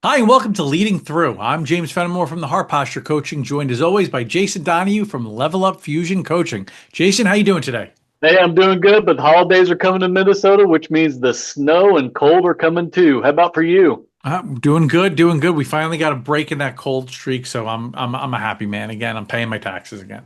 Hi, and welcome to Leading Through. I'm James Fenimore from the Heart Posture Coaching, joined as always by Jason Donahue from Level Up Fusion Coaching. Jason, how you doing today? Hey, I'm doing good, but the holidays are coming to Minnesota, which means the snow and cold are coming too. How about for you? Doing good, doing good. We finally got a break in that cold streak, so I'm a happy man again. I'm paying my taxes again.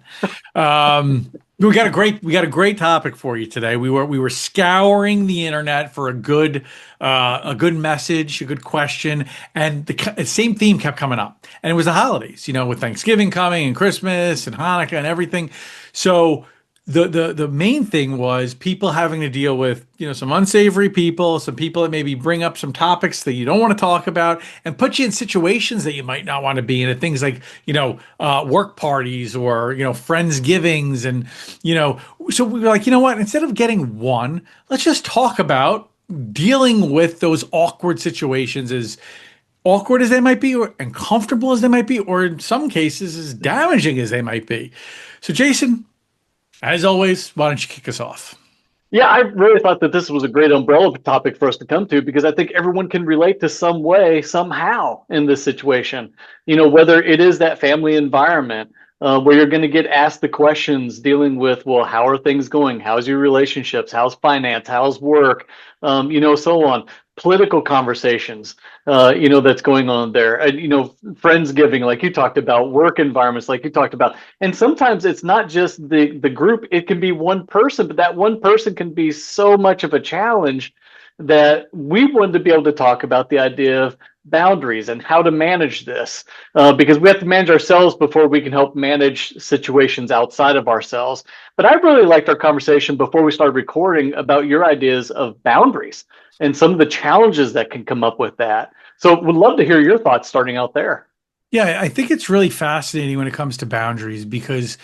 We got a great topic for you today. We were scouring the internet for a good message, a good question, and the same theme kept coming up. And it was the holidays, with Thanksgiving coming and Christmas and Hanukkah and everything. So the main thing was people having to deal with, some unsavory people, some people that maybe bring up some topics that you don't want to talk about and put you in situations that you might not want to be in, at things like, work parties or, friendsgivings. And, so we were like, you know what, instead of getting one, let's just talk about dealing with those awkward situations, as awkward as they might be, or uncomfortable as they might be, or in some cases as damaging as they might be. So Jason, as always, why don't you kick us off? Yeah, I really thought that this was a great umbrella topic for us to come to because I think everyone can relate to some way, somehow in this situation. Whether it is that family environment where you're going to get asked the questions dealing with, well, how are things going? How's your relationships? How's finance? How's work? So on. Political conversations, that's going on there. Friendsgiving, like you talked about, work environments, like you talked about. And sometimes it's not just the group, it can be one person, but that one person can be so much of a challenge that we wanted to be able to talk about the idea of boundaries and how to manage this, because we have to manage ourselves before we can help manage situations outside of ourselves. But I really liked our conversation before we started recording about your ideas of boundaries and some of the challenges that can come up with that. So would love to hear your thoughts starting out there. Yeah, I think it's really fascinating when it comes to boundaries because,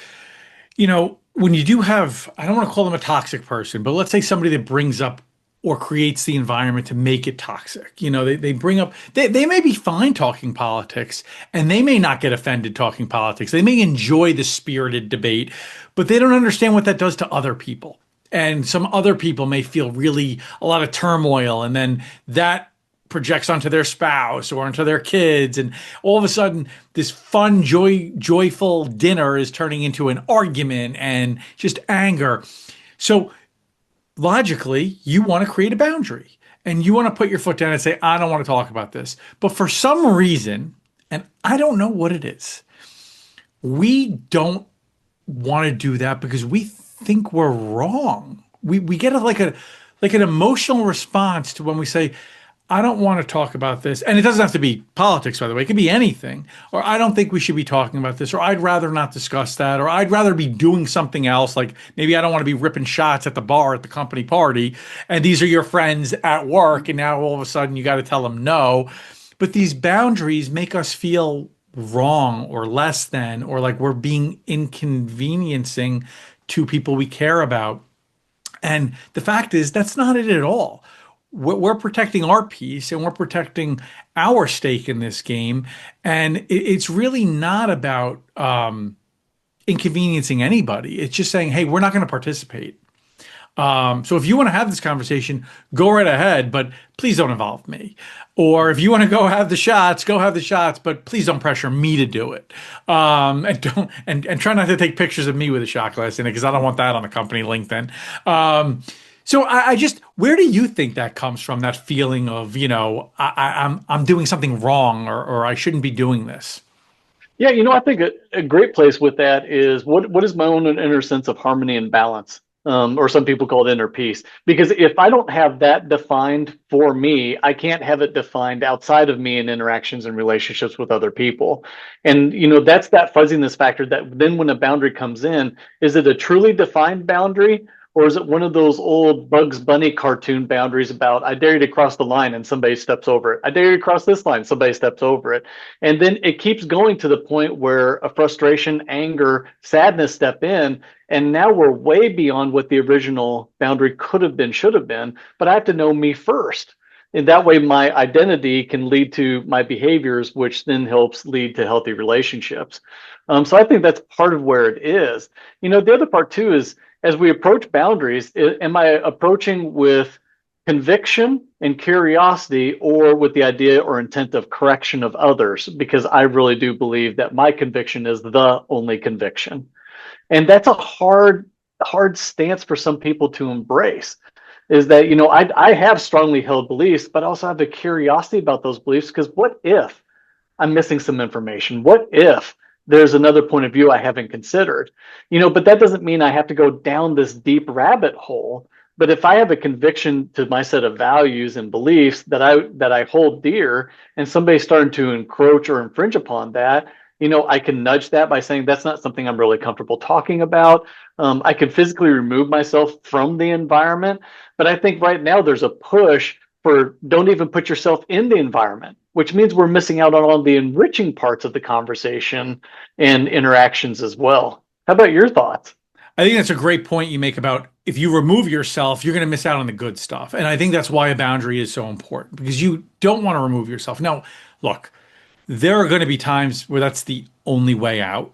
when you do have, I don't want to call them a toxic person, but let's say somebody that brings up or creates the environment to make it toxic. They bring up, they may be fine talking politics and they may not get offended talking politics. They may enjoy the spirited debate, but they don't understand what that does to other people. And some other people may feel really a lot of turmoil, and then that projects onto their spouse or onto their kids, and all of a sudden this fun joyful dinner is turning into an argument and just anger. So logically you want to create a boundary and you want to put your foot down and say, I don't want to talk about this. But for some reason, and I don't know what it is, we don't want to do that because we think we're wrong. We get like an emotional response to when we say, I don't want to talk about this. And it doesn't have to be politics, by the way. It could be anything. Or I don't think we should be talking about this. Or I'd rather not discuss that. Or I'd rather be doing something else. Like maybe I don't want to be ripping shots at the bar at the company party. And these are your friends at work. And now all of a sudden you got to tell them no. But these boundaries make us feel wrong or less than, or like we're being inconveniencing to people we care about. And the fact is, that's not it at all. We're protecting our peace and we're protecting our stake in this game. And it's really not about inconveniencing anybody. It's just saying, hey, we're not going to participate. So if you want to have this conversation, go right ahead, but please don't involve me. Or if you want to go have the shots, but please don't pressure me to do it. And don't and try not to take pictures of me with a shot glass in it because I don't want that on the company LinkedIn. So I just, where do you think that comes from? That feeling of, I'm doing something wrong, or I shouldn't be doing this. Yeah, I think a great place with that is what is my own inner sense of harmony and balance, or some people call it inner peace. Because if I don't have that defined for me, I can't have it defined outside of me in interactions and relationships with other people. And that's that fuzziness factor that then when a boundary comes in, is it a truly defined boundary? Or is it one of those old Bugs Bunny cartoon boundaries about, I dare you to cross the line and somebody steps over it. I dare you to cross this line, somebody steps over it. And then it keeps going to the point where a frustration, anger, sadness step in. And now we're way beyond what the original boundary could have been, should have been. But I have to know me first. And that way my identity can lead to my behaviors, which then helps lead to healthy relationships. So I think that's part of where it is. The other part too is as we approach boundaries, am I approaching with conviction and curiosity, or with the idea or intent of correction of others, because I really do believe that my conviction is the only conviction. And that's a hard stance for some people to embrace, is that, I have strongly held beliefs, but I also have a curiosity about those beliefs, because what if I'm missing some information? What if there's another point of view I haven't considered? But that doesn't mean I have to go down this deep rabbit hole. But if I have a conviction to my set of values and beliefs that I hold dear, and somebody's starting to encroach or infringe upon that, I can nudge that by saying that's not something I'm really comfortable talking about. I can physically remove myself from the environment, but I think right now there's a push for don't even put yourself in the environment, which means we're missing out on all the enriching parts of the conversation and interactions as well. How about your thoughts? I think that's a great point you make about if you remove yourself, you're going to miss out on the good stuff. And I think that's why a boundary is so important because you don't want to remove yourself. Now, look, there are going to be times where that's the only way out.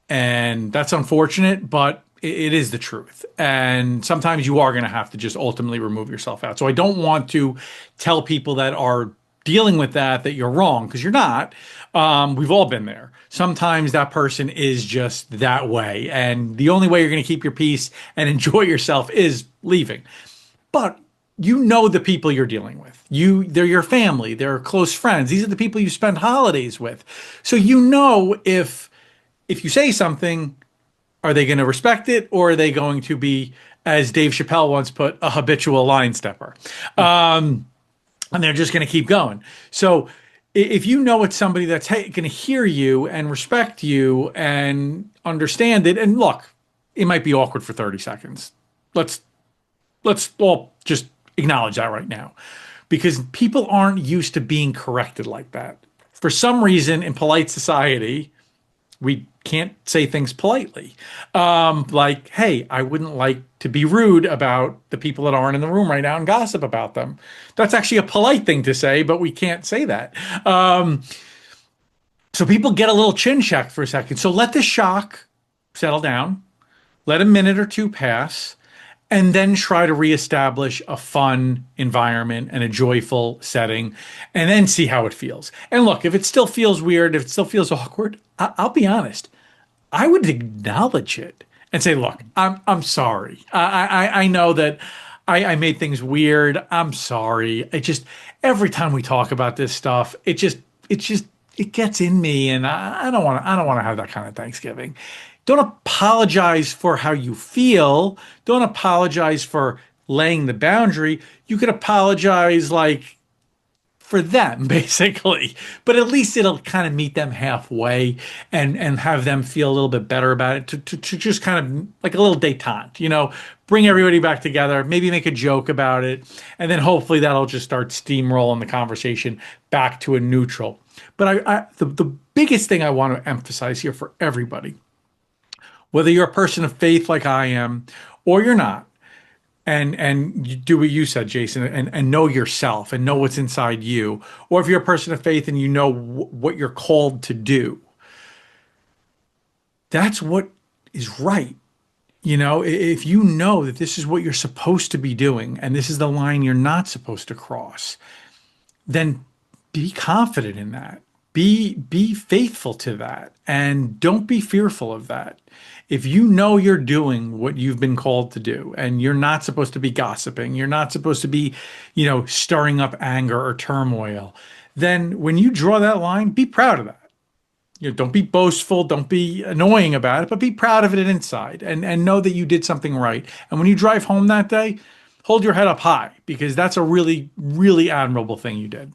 And that's unfortunate, but it is the truth. And sometimes you are going to have to just ultimately remove yourself out. So I don't want to tell people that are dealing with that you're wrong because you're not. We've all been there. Sometimes that person is just that way. And the only way you're going to keep your peace and enjoy yourself is leaving. But you know the people you're dealing with. They're your family, they're close friends. These are the people you spend holidays with. So you know if you say something, are they going to respect it or are they going to be, as Dave Chappelle once put, a habitual line stepper? And they're just going to keep going. So if you know it's somebody that's going to hear you and respect you and understand it, and look, it might be awkward for 30 seconds. Let's all just acknowledge that right now because people aren't used to being corrected like that. For some reason, in polite society, we can't say things politely. Like, hey, I wouldn't like to be rude about the people that aren't in the room right now and gossip about them. That's actually a polite thing to say, but we can't say that. So people get a little chin check for a second. So let the shock settle down, let a minute or two pass, and then try to reestablish a fun environment and a joyful setting, and then see how it feels. And look, if it still feels weird, if it still feels awkward, I'll be honest. I would acknowledge it and say, "Look, I'm sorry. I know that I made things weird. I'm sorry. It just every time we talk about this stuff, it gets in me, and I don't want to have that kind of Thanksgiving." Don't apologize for how you feel. Don't apologize for laying the boundary. You could apologize like for them, basically. But at least it'll kind of meet them halfway and have them feel a little bit better about it to just kind of like a little detente, bring everybody back together, maybe make a joke about it. And then hopefully that'll just start steamrolling the conversation back to a neutral. But the biggest thing I want to emphasize here for everybody, whether you're a person of faith like I am or you're not, and you do what you said, Jason, and know yourself and know what's inside you, or if you're a person of faith and you know what you're called to do, that's what is right. If you know that this is what you're supposed to be doing and this is the line you're not supposed to cross, then be confident in that. Be faithful to that and don't be fearful of that. If you know you're doing what you've been called to do and you're not supposed to be gossiping, you're not supposed to be, stirring up anger or turmoil, then when you draw that line, be proud of that. Don't be boastful, don't be annoying about it, but be proud of it inside and know that you did something right. And when you drive home that day, hold your head up high because that's a really, really admirable thing you did.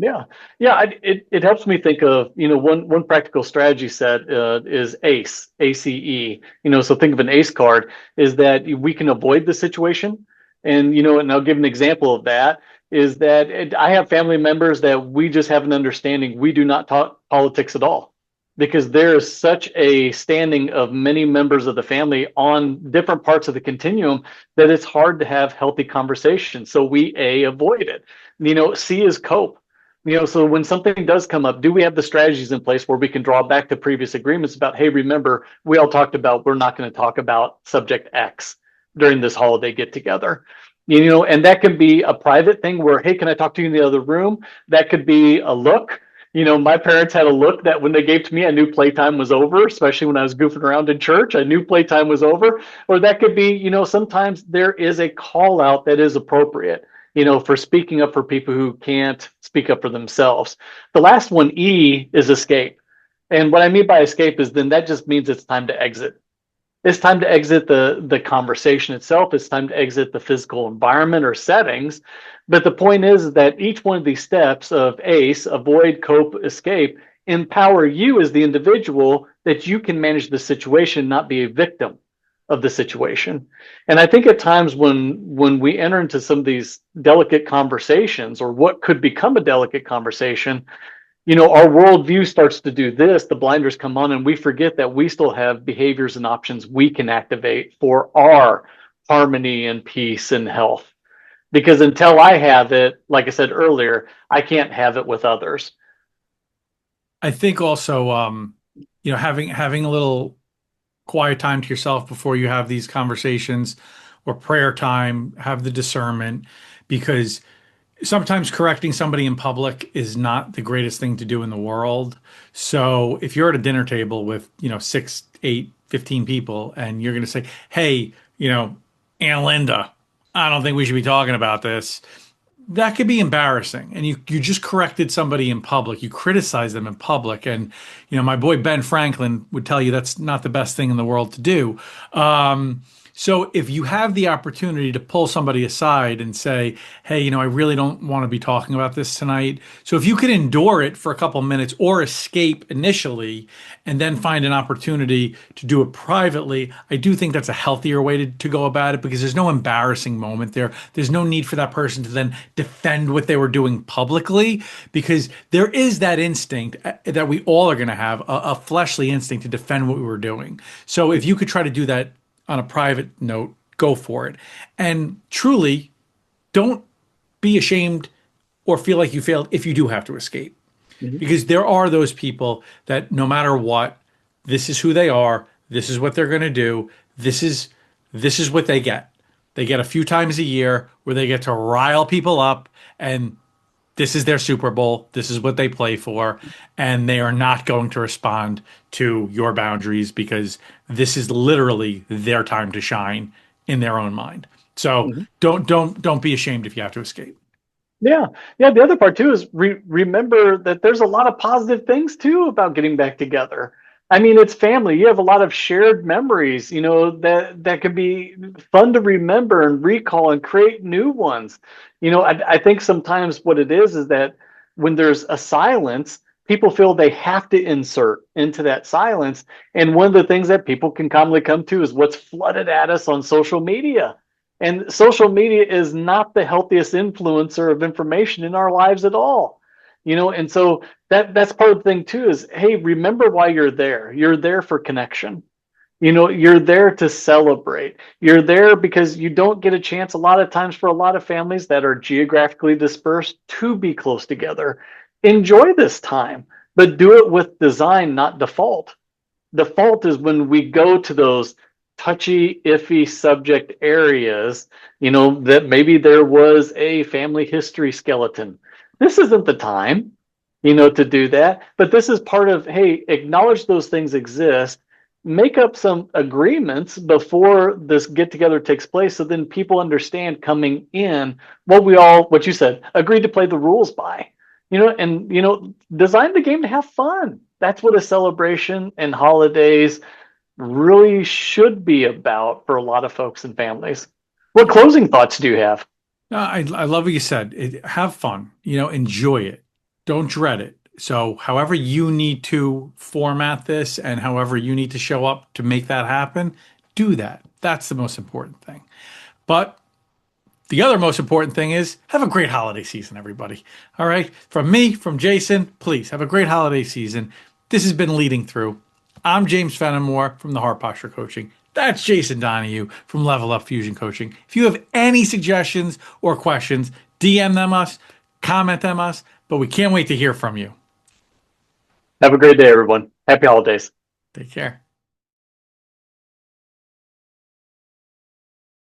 Yeah, yeah. It helps me think of one practical strategy set is ACE. So think of an ACE card is that we can avoid the situation, and I'll give an example of that is that I have family members that we just have an understanding we do not talk politics at all because there is such a standing of many members of the family on different parts of the continuum that it's hard to have healthy conversations. So we avoid it. C is cope. So when something does come up, do we have the strategies in place where we can draw back to previous agreements about, hey, remember, we all talked about we're not going to talk about subject X during this holiday get together. And that can be a private thing where, hey, can I talk to you in the other room? That could be a look. My parents had a look that when they gave to me, I knew playtime was over, especially when I was goofing around in church. I knew playtime was over. Or that could be, sometimes there is a call out that is appropriate, for speaking up for people who can't speak up for themselves. The last one, E, is escape. And what I mean by escape is then that just means it's time to exit. It's time to exit the conversation itself. It's time to exit the physical environment or settings. But the point is that each one of these steps of ACE, avoid, cope, escape, empower you as the individual that you can manage the situation, not be a victim of the situation. And I think at times when we enter into some of these delicate conversations or what could become a delicate conversation, our worldview starts to do this, the blinders come on, and we forget that we still have behaviors and options we can activate for our harmony and peace and health. Because until I have it, like I said earlier, I can't have it with others. I think also, having a little quiet time to yourself before you have these conversations or prayer time, have the discernment, because sometimes correcting somebody in public is not the greatest thing to do in the world. So if you're at a dinner table with, 6, 8, 15 people and you're going to say, hey, Aunt Linda, I don't think we should be talking about this. That could be embarrassing. And you just corrected somebody in public. You criticize them in public. And, my boy Ben Franklin would tell you that's not the best thing in the world to do. So if you have the opportunity to pull somebody aside and say, hey, I really don't want to be talking about this tonight. So if you could endure it for a couple minutes or escape initially and then find an opportunity to do it privately, I do think that's a healthier way to go about it, because there's no embarrassing moment there. There's no need for that person to then defend what they were doing publicly, because there is that instinct that we all are going to have, a fleshly instinct to defend what we were doing. So if you could try to do that on a private note, go for it. And truly, don't be ashamed or feel like you failed if you do have to escape. Mhm. Because there are those people that no matter what, this is who they are, this is what they're going to do, this is what they get. They get a few times a year where they get to rile people up, and this is their Super Bowl. This is what they play for. And they are not going to respond to your boundaries, because this is literally their time to shine in their own mind. So Mhm. don't be ashamed if you have to escape. Yeah. Yeah. The other part too is remember that there's a lot of positive things too about getting back together. I mean, it's family. You have a lot of shared memories, that could be fun to remember and recall and create new ones. I think sometimes what it is that when there's a silence, people feel they have to insert into that silence. And one of the things that people can commonly come to is what's flooded at us on social media. And social media is not the healthiest influencer of information in our lives at all. And so that's part of the thing too is, hey, remember why you're there. You're there for connection. You're there to celebrate. You're there because you don't get a chance a lot of times for a lot of families that are geographically dispersed to be close together. Enjoy this time, but do it with design, not default. Default is when we go to those touchy, iffy subject areas, that maybe there was a family history skeleton. This isn't the time, to do that. But this is part of, hey, acknowledge those things exist, make up some agreements before this get together takes place. So then people understand coming in what you said, agreed to play the rules by, and, design the game to have fun. That's what a celebration and holidays really should be about for a lot of folks and families. What closing thoughts do you have? I love what you said. Have fun, enjoy it. Don't dread it. So however you need to format this and however you need to show up to make that happen, do that. That's the most important thing. But the other most important thing is have a great holiday season, everybody. All right. From me, from Jason, please have a great holiday season. This has been Leading Through. I'm James Fenimore from the Heart Posture Coaching. That's Jason Donahue from Level Up Fusion Coaching. If you have any suggestions or questions, DM them us, comment them us, but we can't wait to hear from you. Have a great day, everyone. Happy holidays. Take care.